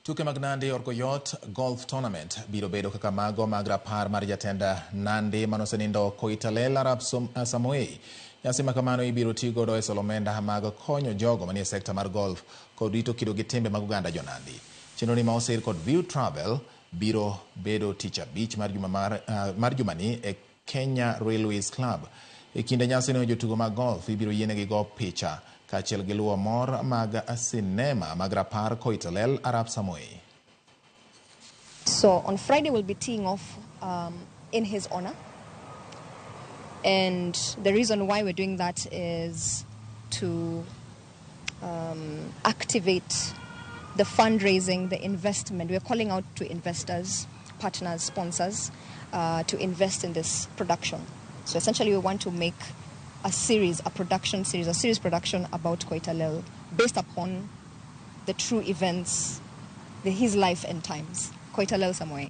Tuke mag Nandi Orgoiyoot golf tournament biro bedo kaka mago mag rapar mar jatend Nandi manosenindo Koitalel Arap Samoei. Nyasi makamano ibiro tigodo e solomenda mag konyo jogo manie sekta mar golf kod rito kido gi timbe mag oganda jo-Nandi. Chenro ni ma osir kod View Travel biro bedo tich abich mar jumani e Kenya Railways Club. E kinde nyasi no jotugo mag golf ibiro yienegi go picha kaachiel gi luwo mor mag sinema mag rapar Koitalel Arap Samoei. So on Friday we'll be teeing off in his honor. And the reason why we're doing that is to activate the fundraising, the investment. We're calling out to investors, partners, sponsors to invest in this production. So essentially we want to make a series production about Koitalel based upon the true events, his life and times. Koitalel Samoei.